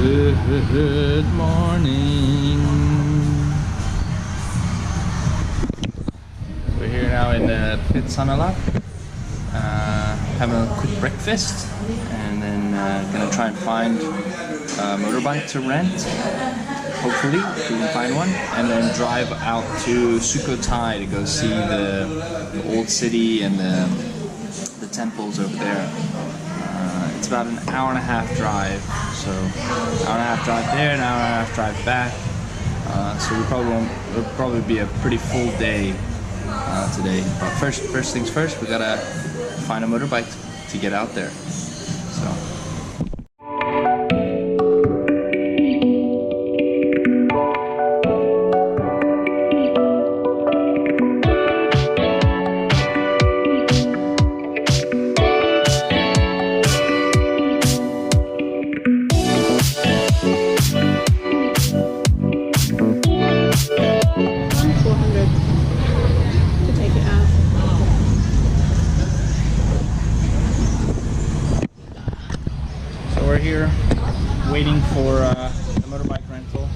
Good morning. We're here now in Brit, having a quick breakfast, and then gonna try and find a motorbike to rent. Hopefully, we can find one, and then drive out to Sukhothai to go see the old city and the temples over there. It's about an hour and a half drive, so an hour and a half drive there, an hour and a half drive back. So it'll probably be a pretty full day today. But first things first, we gotta find a motorbike to get out there. So. We're here waiting for the motorbike rental.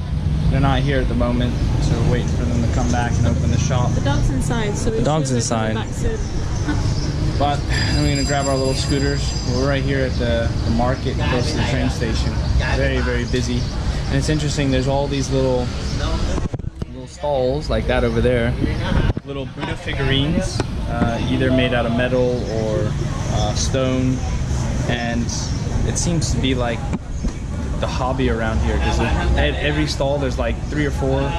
They're not here at the moment, so we're waiting for them to come back and open the shop. The dog's inside, so the dog's inside. Back soon. But we're gonna grab our little scooters. We're right here at the market close to the train station. Very, very busy, and it's interesting. There's all these little stalls like that over there. Little Buddha figurines, either made out of metal or stone, and it seems to be like the hobby around here, because at every stall there's like 3 or 4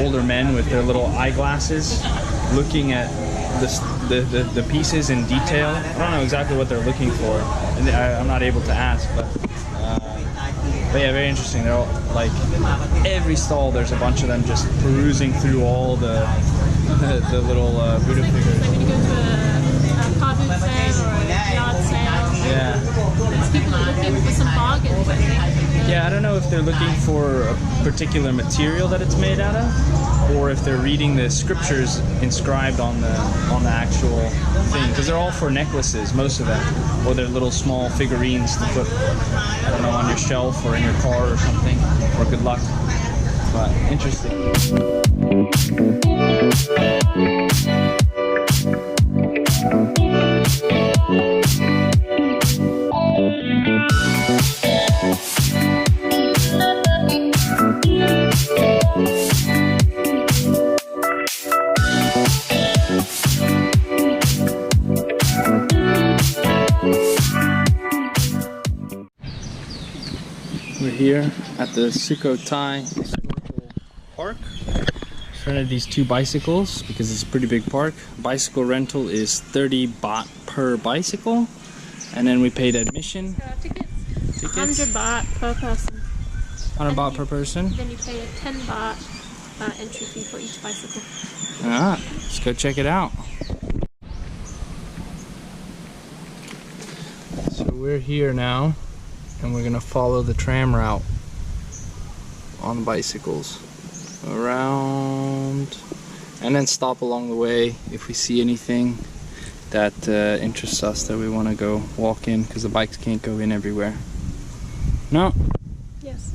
older men with their little eyeglasses looking at the pieces in detail. I don't know exactly what they're looking for, and I'm not able to ask, but yeah, very interesting. They're all like, every stall there's a bunch of them just perusing through all the little Buddha figures. Like when you go to a car boot sale or a yard sale, yeah, there's people looking for some bargains, I think. Yeah, I don't know if they're looking for a particular material that it's made out of, or if they're reading the scriptures inscribed on the actual thing, because they're all for necklaces, most of them, or they're little small figurines to put, I don't know, on your shelf or in your car or something, for good luck. But interesting. We're here at the Sukhothai Park. Rented these 2 bicycles because it's a pretty big park. Bicycle rental is 30 baht per bicycle, and then we paid admission. Tickets? 100 baht per person. 100 baht per person. Then you pay a 10 baht entry fee for each bicycle. Alright, let's go check it out. So we're here now, and we're gonna follow the tram route on the bicycles around, and then stop along the way if we see anything that interests us that we want to go walk in, because the bikes can't go in everywhere. No? Yes.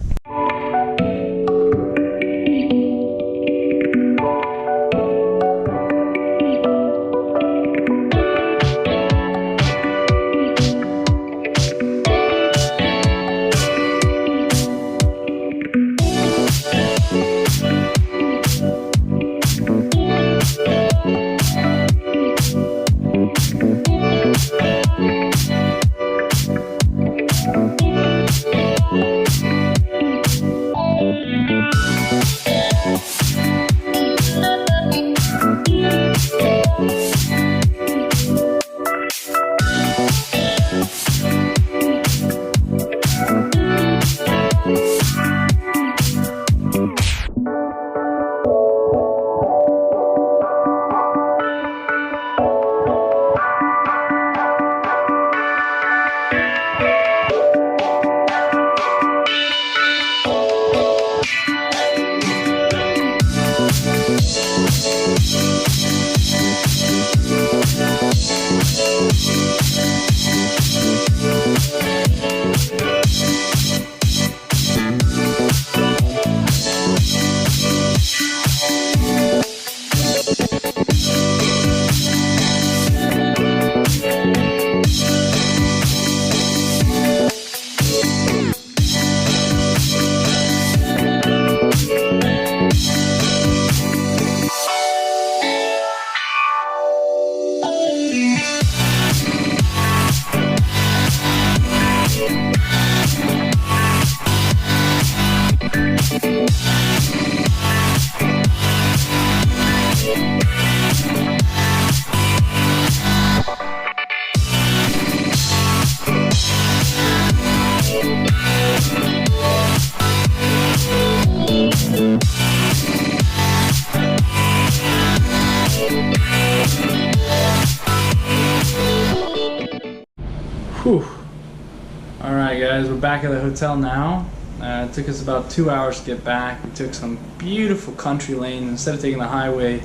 guys, we're back at the hotel now. It took us about 2 hours to get back. We took some beautiful country lanes instead of taking the highway.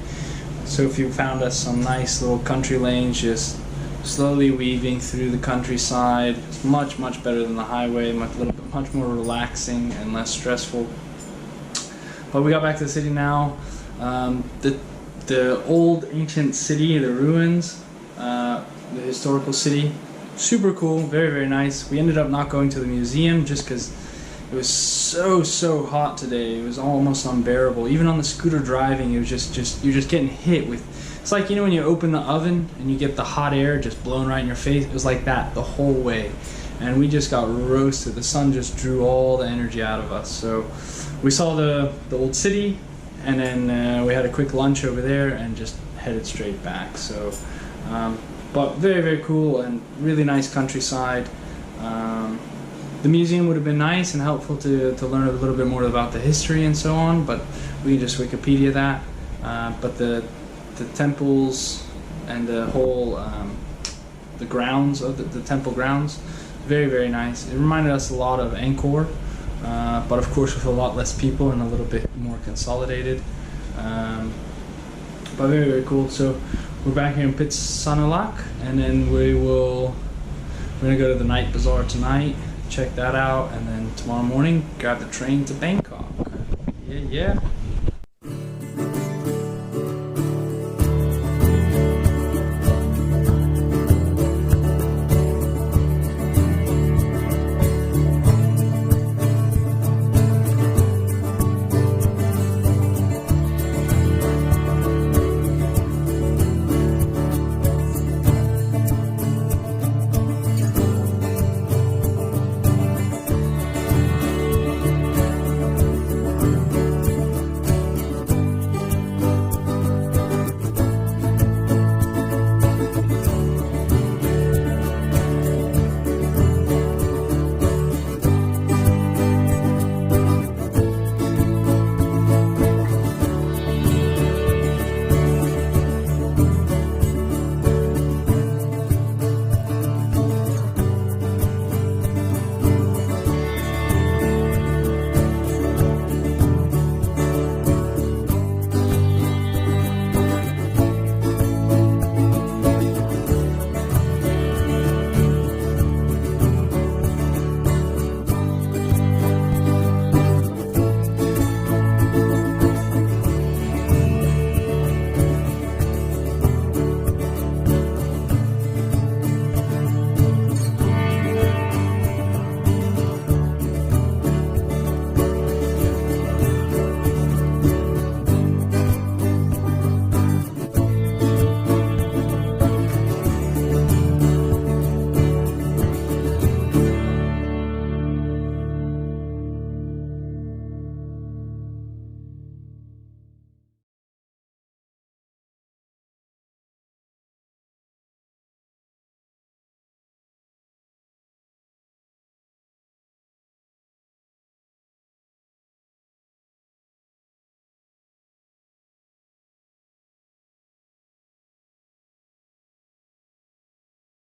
So if you found us some nice little country lanes, just slowly weaving through the countryside. It's much, much better than the highway, much more relaxing and less stressful. But we got back to the city now. The old ancient city, the ruins, the historical city, super cool, very, very nice. We ended up not going to the museum just because it was so hot today. It was almost unbearable. Even on the scooter driving, it was you're just getting hit with. It's like, you know, when you open the oven and you get the hot air just blown right in your face. It was like that the whole way, and we just got roasted. The sun just drew all the energy out of us. So we saw the old city, and then we had a quick lunch over there and just headed straight back. So, but very, very cool and really nice countryside. The museum would have been nice and helpful to learn a little bit more about the history and so on, but we can just Wikipedia that. But the temples and the whole the grounds of the temple grounds, very, very nice. It reminded us a lot of Angkor, but of course with a lot less people and a little bit more consolidated. But very, very cool. So we're back here in Pitsanulak, and then we're gonna go to the night bazaar tonight, check that out, and then tomorrow morning grab the train to Bangkok. Yeah.